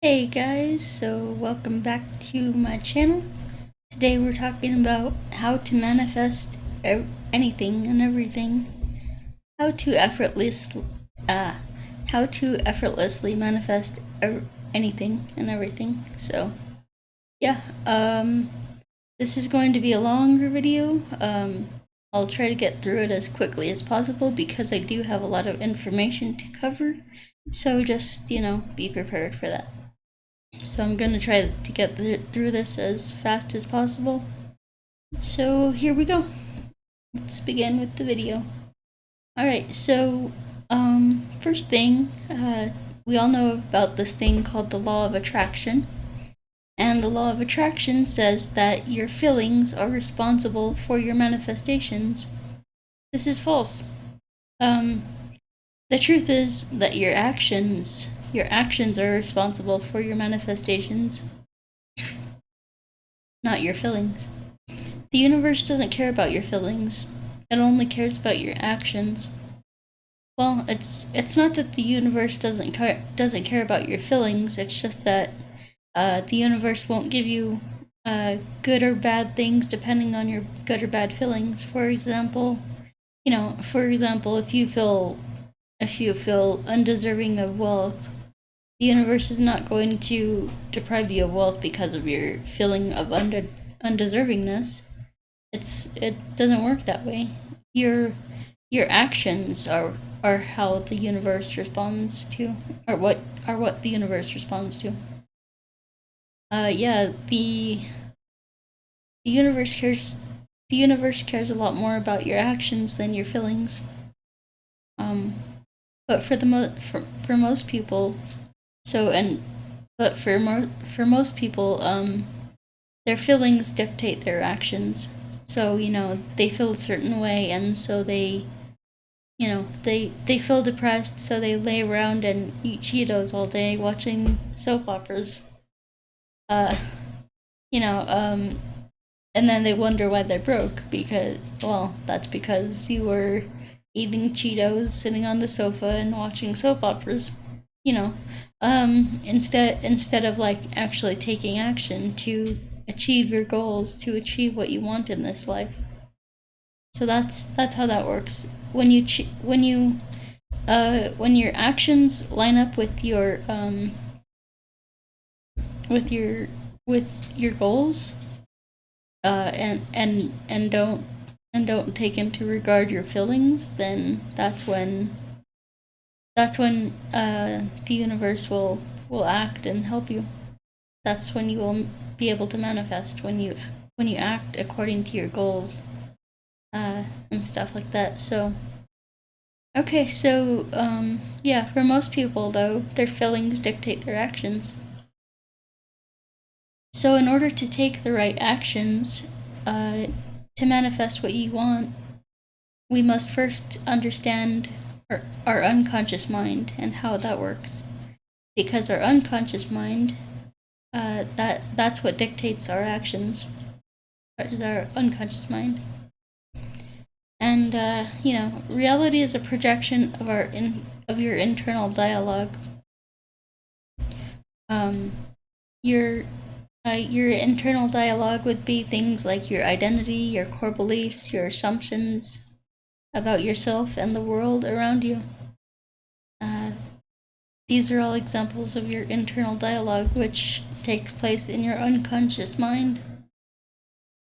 Hey guys, so welcome back to my channel. Today we're talking about how to manifest anything and everything. How to effortlessly manifest anything and everything. So, yeah, this is going to be a longer video. I'll try to get through it as quickly as possible because I do have a lot of information to cover. So just, be prepared for that. So I'm going to try to get through this as fast as possible. So here we go. Let's begin with the video. Alright, so first thing, we all know about this thing called the law of attraction. And the law of attraction says that your feelings are responsible for your manifestations. This is false. The truth is that your actions are responsible for your manifestations, not your feelings. The universe doesn't care about your feelings. It only cares about your actions. Well, it's not that the universe doesn't care about your feelings. It's just that the universe won't give you good or bad things depending on your good or bad feelings. For example, if you feel undeserving of wealth, the universe is not going to deprive you of wealth because of your feeling of undeservingness. It doesn't work that way. Your actions are how the universe responds to, or what the universe responds to. The universe cares. The universe cares a lot more about your actions than your feelings. But for most people, for most people, their feelings dictate their actions. So, they feel a certain way, and so they feel depressed, so they lay around and eat Cheetos all day watching soap operas. Uh, you know, um, and then they wonder why they're broke because, well, that's because you were eating Cheetos, sitting on the sofa, and watching soap operas. Instead of like actually taking action to achieve your goals, to achieve what you want in this life. So that's how that works. When your actions line up with your goals, and don't take into regard your feelings, then that's when the universe will act and help you. That's when you will be able to manifest, when you act according to your goals, and stuff like that. So, okay, so for most people though, their feelings dictate their actions. So in order to take the right actions, to manifest what you want, we must first understand our unconscious mind and how that works. Because our unconscious mind, that's what dictates our actions, is our unconscious mind. And reality is a projection of your internal dialogue. Your internal dialogue would be things like your identity, your core beliefs, your assumptions about yourself and the world around you. These are all examples of your internal dialogue, which takes place in your unconscious mind.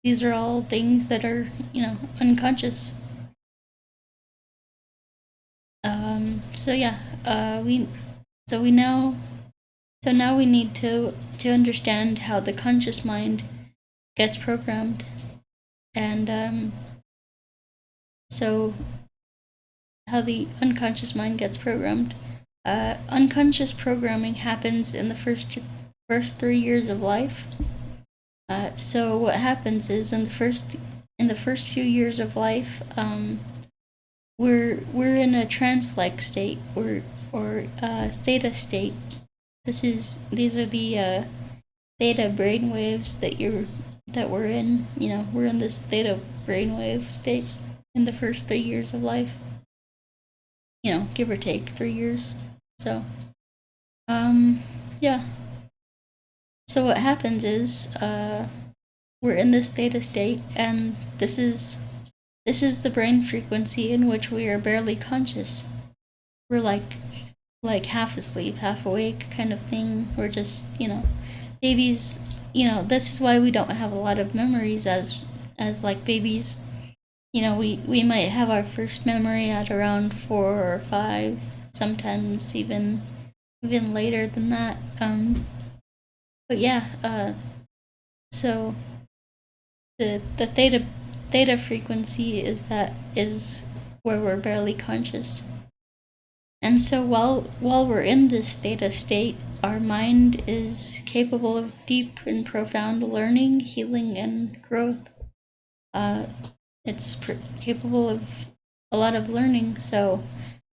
These are all things that are, unconscious. Now we need to understand how the conscious mind gets programmed, and so how the unconscious mind gets programmed. Unconscious programming happens in the first 3 years of life. So what happens is in the first few years of life, we're in a trance-like state, or theta state. These are the theta brainwaves that we're in. We're in this theta brainwave state in the first 3 years of life. Give or take 3 years. So, yeah. So what happens is we're in this theta state, and this is the brain frequency in which we are barely conscious. We're like half asleep, half awake kind of thing. We're just, babies, this is why we don't have a lot of memories as like babies. We might have our first memory at around 4 or 5, sometimes even later than that. But yeah, so the theta frequency is where we're barely conscious. And so while we're in this theta state, our mind is capable of deep and profound learning, healing, and growth. It's capable of a lot of learning. So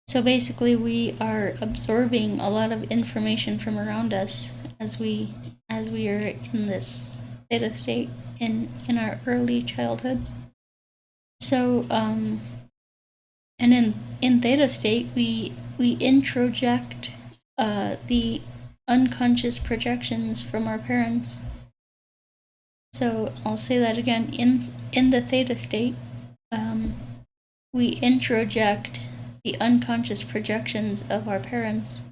basically, we are absorbing a lot of information from around us as we are in this theta state in our early childhood. So and in theta state, we introject the unconscious projections from our parents. So I'll say that again. In the theta state, we introject the unconscious projections of our parents.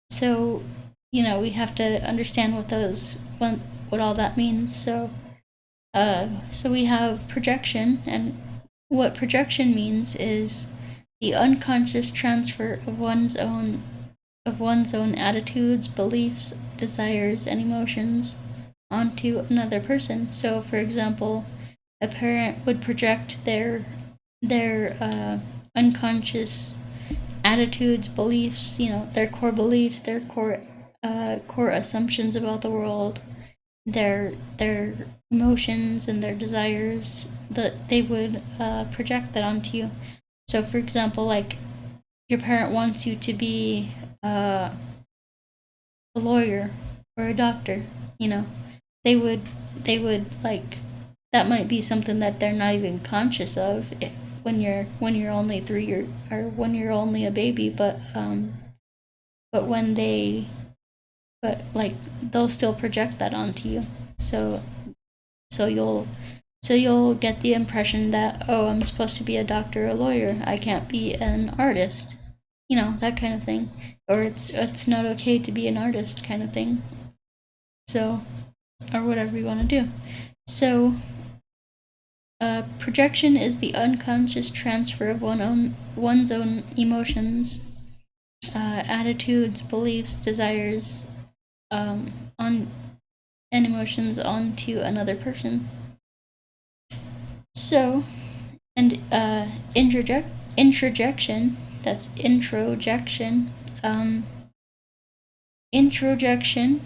So we have to understand what all that means. So we have projection, and what projection means is the unconscious transfer of one's own attitudes, beliefs, desires, and emotions onto another person. So, for example, a parent would project their unconscious attitudes, beliefs, their core beliefs, their core assumptions about the world, their emotions and their desires, that they would project that onto you. So, for example, like your parent wants you to be a lawyer or a doctor, they would like, that might be something that they're not even conscious of when you're only 3 or when you're only a baby, but they'll still project that onto you. So you'll get the impression that, oh, I'm supposed to be a doctor or a lawyer, I can't be an artist, that kind of thing, or it's not okay to be an artist kind of thing. So, or whatever you want to do. So projection is the unconscious transfer of one's own emotions, attitudes, beliefs, desires, and emotions onto another person. So, and introjection, that's introjection. Introjection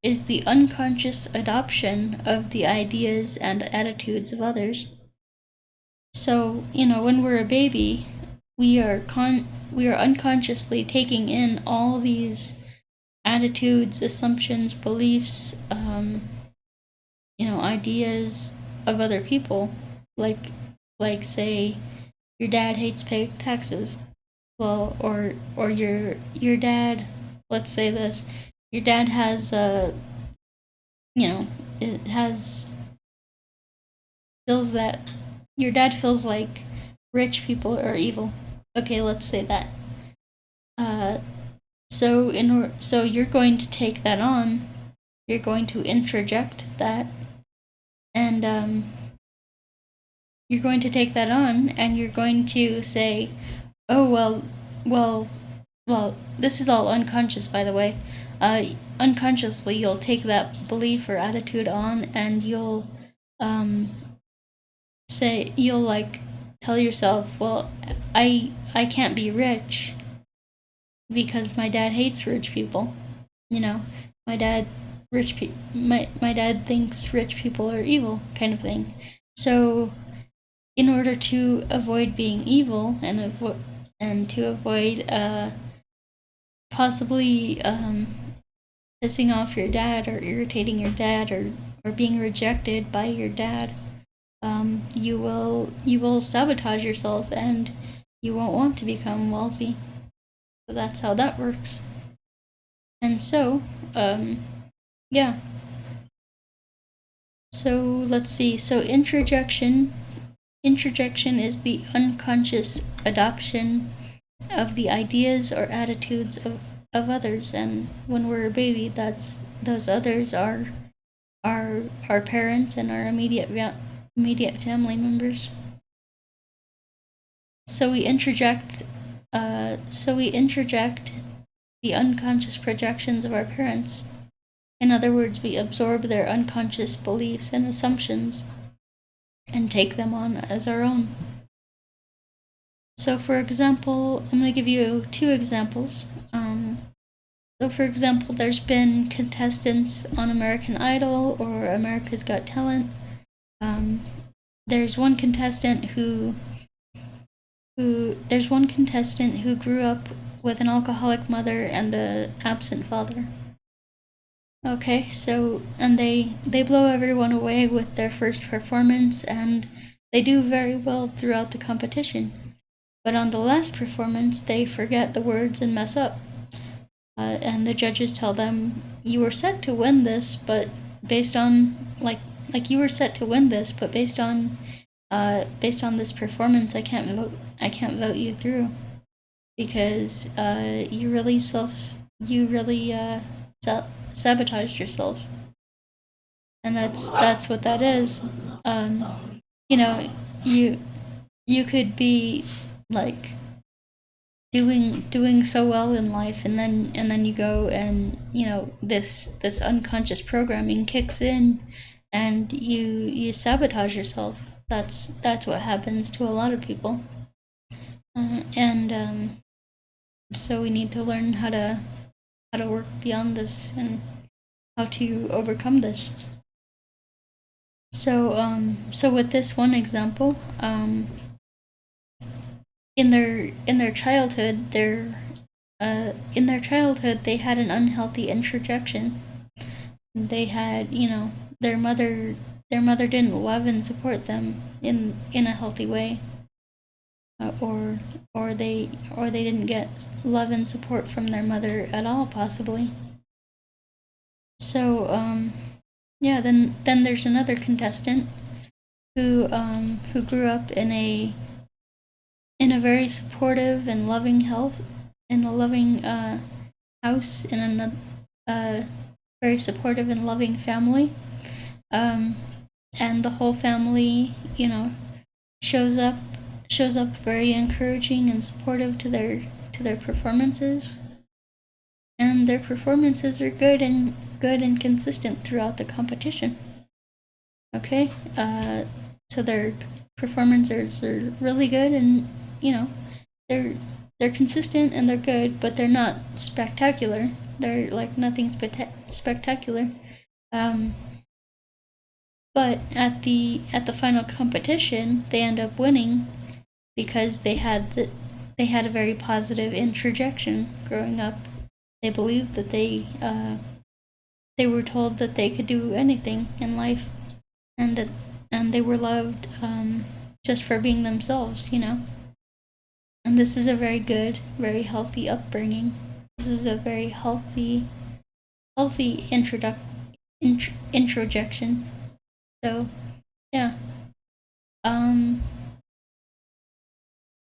is the unconscious adoption of the ideas and attitudes of others. So, when we're a baby, we are unconsciously taking in all these attitudes, assumptions, beliefs, ideas of other people. Like say your dad hates paying taxes. Well, or your dad, let's say this, your dad has feels that your dad feels like rich people are evil. Okay, let's say that. So you're going to take that on. You're going to introject that, and you're going to take that on, and you're going to say, oh well. This is all unconscious, by the way. Unconsciously, you'll take that belief or attitude on, and you'll tell yourself, well, I can't be rich because my dad hates rich people. My dad thinks rich people are evil, kind of thing. So, in order to avoid being evil and to avoid possibly pissing off your dad or irritating your dad or being rejected by your dad, you will sabotage yourself and you won't want to become wealthy. So that's how that works. And so, yeah. So let's see. So introjection is the unconscious adoption of the ideas or attitudes of others, and when we're a baby, those others are our parents and our immediate family members. So we interject the unconscious projections of our parents. In other words, we absorb their unconscious beliefs and assumptions and take them on as our own. So for example, I'm going to give you 2 examples. So for example, there's been contestants on American Idol or America's Got Talent. There's one contestant who grew up with an alcoholic mother and an absent father. Okay, so, and they blow everyone away with their first performance, and they do very well throughout the competition. But on the last performance, they forget the words and mess up. And the judges tell them, you were set to win this, but based on, you were set to win this, but based on this performance, I can't vote you through, because you really sabotaged yourself. And that's what that is. You know, you could be like doing so well in life, and then you go and, you know, this unconscious programming kicks in and you sabotage yourself. That's what happens to a lot of people. So we need to learn how to work beyond this and how to overcome this. So with this one example, in their childhood, they had an unhealthy introjection. They had, you know, their mother didn't love and support them in a healthy way, or they didn't get love and support from their mother at all, possibly. So yeah, then there's another contestant who grew up in a very supportive and loving house, in a very supportive and loving family, and the whole family, you know, shows up very encouraging and supportive to their performances, and their performances are good and consistent throughout the competition. Okay, so their performances are really good, and, you know, they're consistent and they're good, but they're not spectacular. They're like nothing spectacular. But at the final competition, they end up winning because they had a very positive introjection growing up. They believed that they were told that they could do anything in life, and they were loved just for being themselves, you know. And this is a very good, very healthy upbringing. This is a very healthy introjection. So, yeah.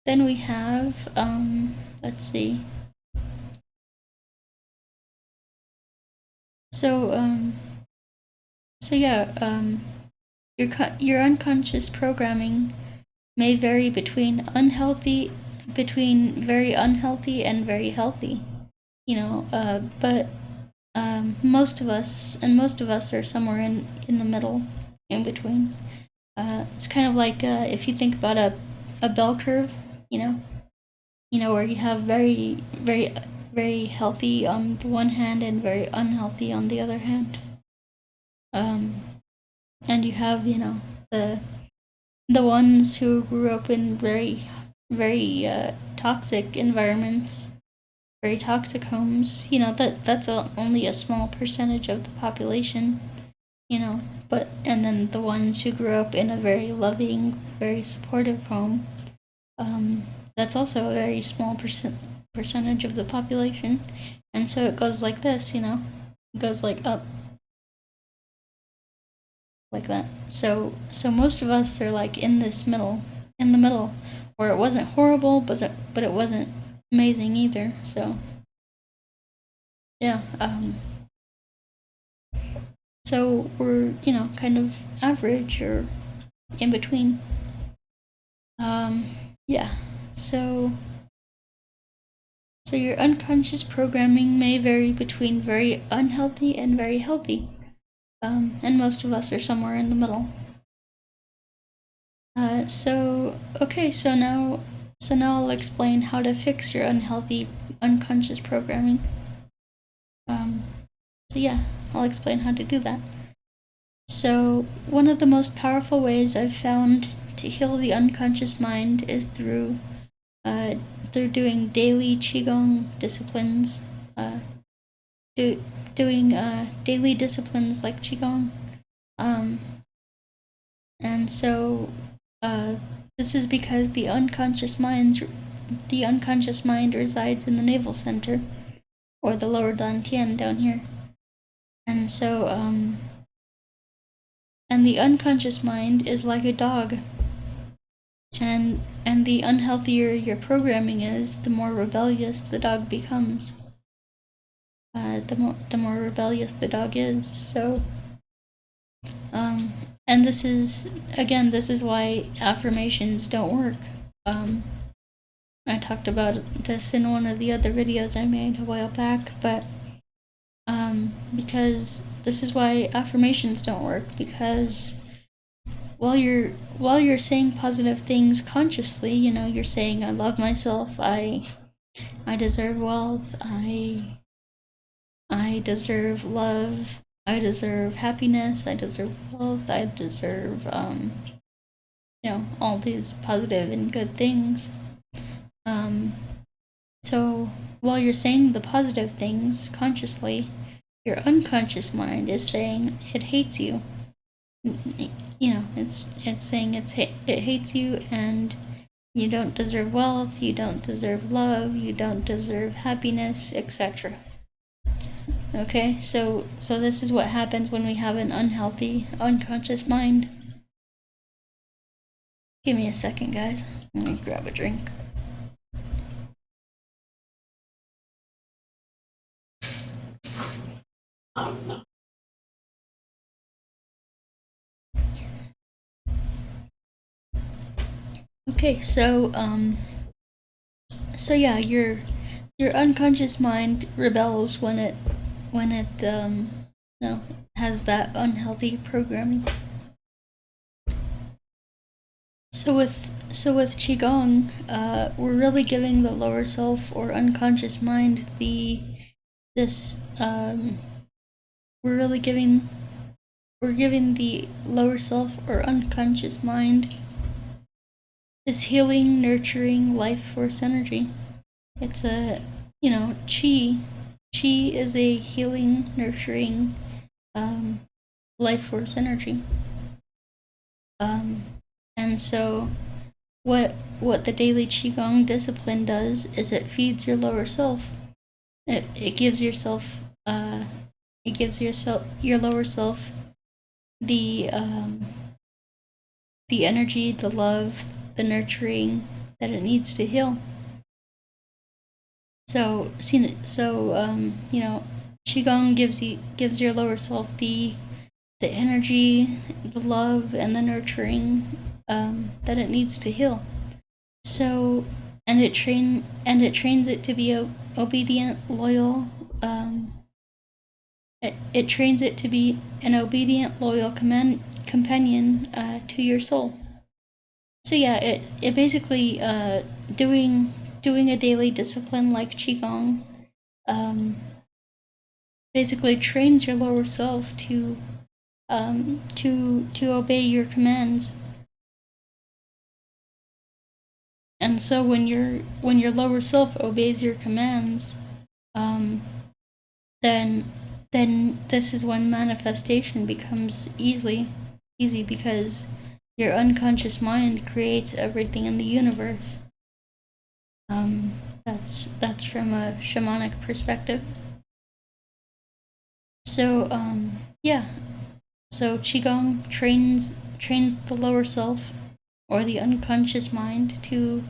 Then we have, let's see. So yeah, your unconscious programming may vary between very unhealthy and very healthy, you know, but most of us are somewhere in the middle, in between. It's kind of like if you think about a bell curve, you know, where you have very healthy on the one hand and very unhealthy on the other hand. And you have, you know, the ones who grew up in very toxic environments, very toxic homes. You know, that's only a small percentage of the population, you know. But and then the ones who grew up in a very loving, very supportive home, that's also a very small percentage of the population. And so it goes like this, you know. It goes like up. like that. So most of us are like in the middle, where it wasn't horrible, but it wasn't amazing either. So yeah, so we're, you know, kind of average or in between. Yeah, so your unconscious programming may vary between very unhealthy and very healthy. And most of us are somewhere in the middle. Okay, so now I'll explain how to fix your unhealthy unconscious programming. So yeah, I'll explain how to do that. So one of the most powerful ways I've found to heal the unconscious mind is through doing daily Qigong disciplines, doing daily disciplines like Qigong. And so this is because the unconscious mind resides in the navel center, or the lower dantian down here. And so and the unconscious mind is like a dog. And the unhealthier your programming is, the more rebellious the dog becomes. The more rebellious the dog is. So and this is why affirmations don't work. I talked about this in one of the other videos I made a while back, but because this is why affirmations don't work, because while you're saying positive things consciously, you know, you're saying I love myself, I deserve wealth, I deserve love, I deserve happiness, I deserve wealth, I deserve you know, all these positive and good things. So while you're saying the positive things consciously, your unconscious mind is saying it hates you. You know, it's saying it hates you, and you don't deserve wealth, you don't deserve love, you don't deserve happiness, etc. Okay, so this is what happens when we have an unhealthy unconscious mind. Give me a second, guys. Let me grab a drink. Okay, so yeah, your unconscious mind rebels when it you know, has that unhealthy programming. So with Qigong, we're really giving the lower self or unconscious mind we're giving the lower self or unconscious mind this healing, nurturing life force energy. It's a, you know, Qi is a healing, nurturing life force energy. And so what the daily Qigong discipline does is it feeds your lower self. It gives your lower self the energy, the love, the nurturing that it needs to heal. So you know, Qigong gives your lower self the energy, the love, and the nurturing that it needs to heal. So it trains it to be obedient, loyal. It trains it to be an obedient, loyal companion to your soul. So yeah, it basically doing a daily discipline like Qigong basically trains your lower self to obey your commands. And so when your lower self obeys your commands, then this is when manifestation becomes easy because your unconscious mind creates everything in the universe. That's from a shamanic perspective. So yeah, So Qigong trains the lower self, or the unconscious mind, to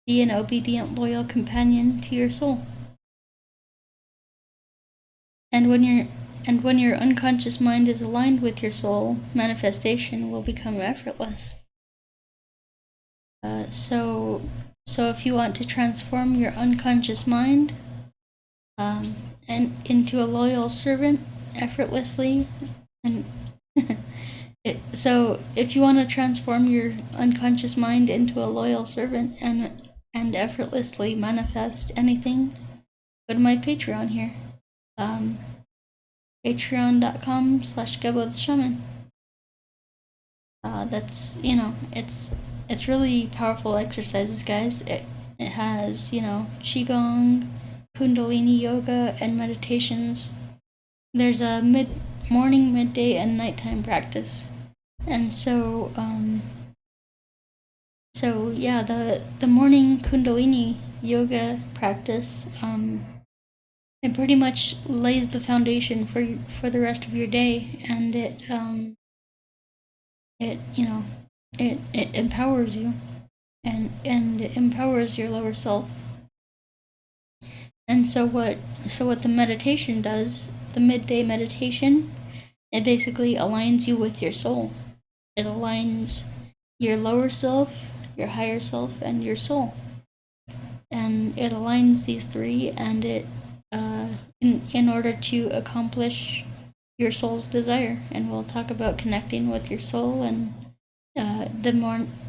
be an obedient, loyal companion to your soul. And when your unconscious mind is aligned with your soul, manifestation will become effortless. So if you want to transform your unconscious mind and into a loyal servant effortlessly, and so if you want to transform your unconscious mind into a loyal servant and effortlessly manifest anything, go to my Patreon here. Patreon.com/GoBoTheShaman. That's, it's really powerful exercises, guys. It has, Qigong, Kundalini yoga, and meditations. There's a morning, midday, and nighttime practice. And so yeah, the morning Kundalini yoga practice, it pretty much lays the foundation for the rest of your day, and it empowers you, and it empowers your lower self. And so what the meditation does, the midday meditation, it basically aligns you with your soul. It aligns your lower self, your higher self, and your soul. And it aligns these three, and it in order to accomplish your soul's desire. And we'll talk about connecting with your soul, and the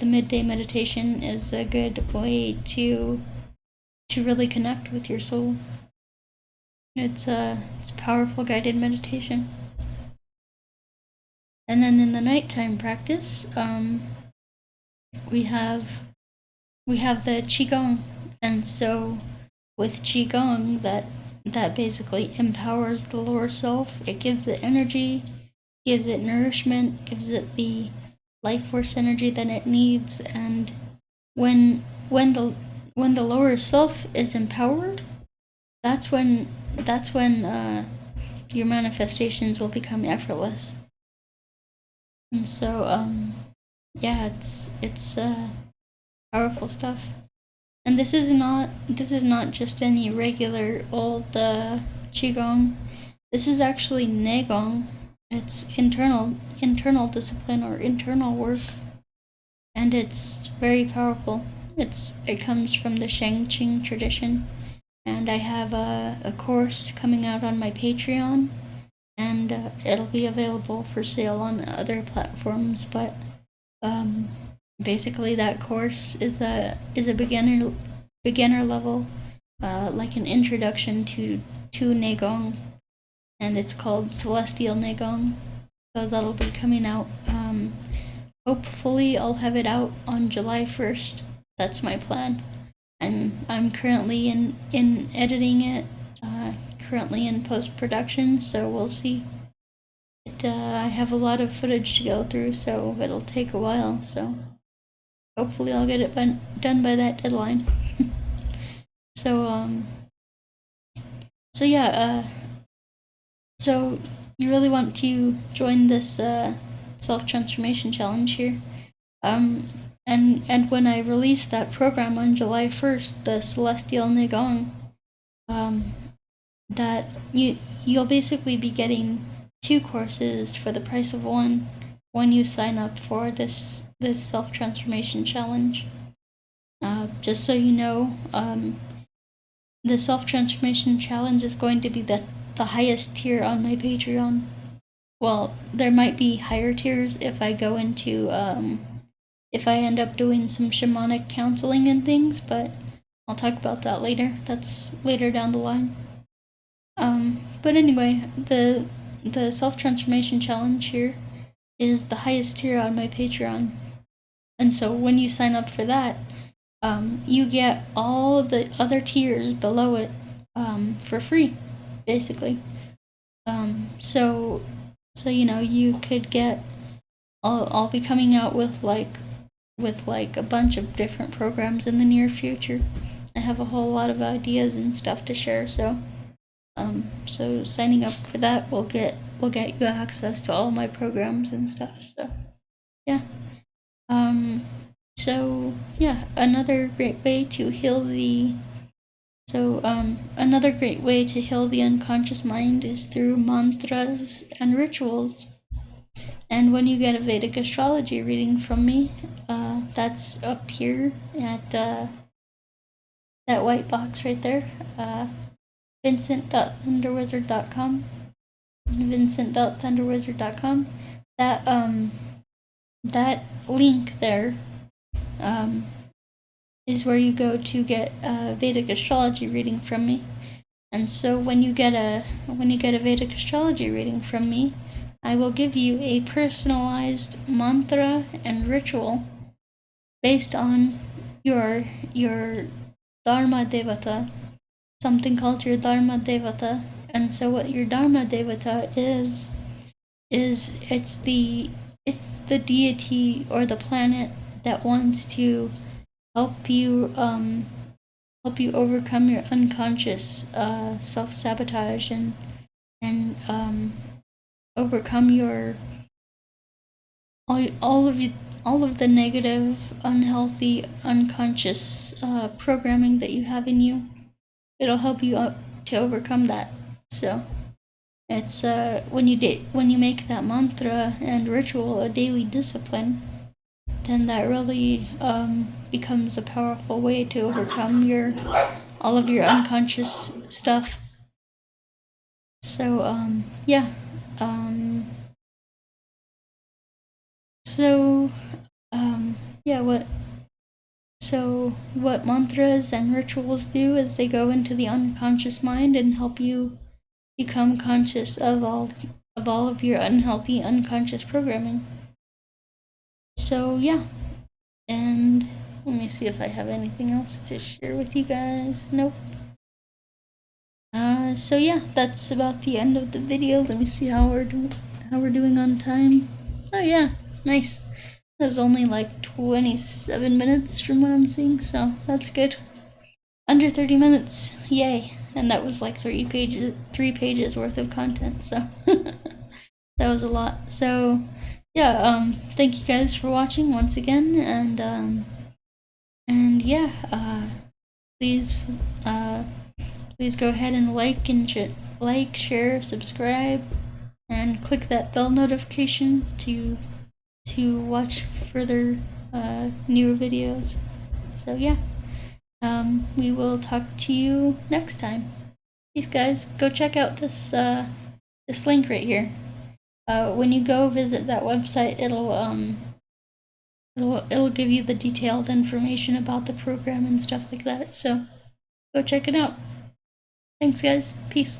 midday meditation is a good way to really connect with your soul. It's powerful guided meditation. And then in the nighttime practice, we have the Qigong. And so with Qigong, that basically empowers the lower self. It gives it energy, gives it nourishment, gives it the life force energy that it needs. And when the lower self is empowered, that's when your manifestations will become effortless. And so yeah, it's powerful stuff. And this is not just any regular old Qigong. This is actually Neigong. It's internal discipline, or internal work, and it's very powerful. It comes from the Shang-Qing tradition, and I have a course coming out on my Patreon, and it'll be available for sale on other platforms. But basically, that course is a beginner level, like an introduction to Neigong, and it's called Celestial Neigong. So that'll be coming out. Hopefully, I'll have it out on July 1st. That's my plan. I'm currently in editing it, currently in post-production, so we'll see. I have a lot of footage to go through, so it'll take a while, so hopefully I'll get it done by that deadline. So yeah, so you really want to join this self-transformation challenge here. And when I release that program on July 1st, the Celestial Neigong, that you'll basically be getting 2 courses for the price of one when you sign up for this self-transformation challenge. Just so you know, the self-transformation challenge is going to be the highest tier on my Patreon. Well, there might be higher tiers if I go into if I end up doing some shamanic counseling and things, but I'll talk about that later. That's later down the line. But anyway, the self-transformation challenge here is the highest tier on my Patreon. And so when you sign up for that, you get all the other tiers below it for free, basically. So you could get. I'll be coming out with a bunch of different programs in the near future. I have a whole lot of ideas and stuff to share. So signing up for that will get will get you access to all my programs and stuff. So yeah. So yeah, another great way to heal the unconscious mind is through mantras and rituals. And when you get a Vedic astrology reading from me, that's up here at that white box right there, vincent.thunderwizard.com, vincent.thunderwizard.com. That link there is where you go to get a Vedic astrology reading from me. And so when you get a Vedic astrology reading from me, I will give you a personalized mantra and ritual based on your Dharma Devata, something called your Dharma Devata. And so what your Dharma Devata is it's the deity or the planet that wants to help you overcome your unconscious self-sabotage and overcome your all of the negative, unhealthy, unconscious programming that you have in you. It'll help you to overcome that. So it's when you make that mantra and ritual a daily discipline, then that really becomes a powerful way to overcome all of your unconscious stuff. So yeah. What mantras and rituals do is they go into the unconscious mind and help you become conscious of all of your unhealthy unconscious programming. So yeah, and let me see if I have anything else to share with you guys. Nope. So yeah, that's about the end of the video. Let me see how we're doing on time. Oh yeah, nice. That was only like 27 minutes from what I'm seeing, so that's good. Under 30 minutes, yay! And that was like 3 pages worth of content, so that was a lot. So yeah, thank you guys for watching once again, and yeah, please go ahead and like, share, subscribe, and click that bell notification to watch further newer videos. So yeah, we will talk to you next time. Peace, guys. Go check out this link right here. When you go visit that website, it'll give you the detailed information about the program and stuff like that. So go check it out. Thanks, guys. Peace.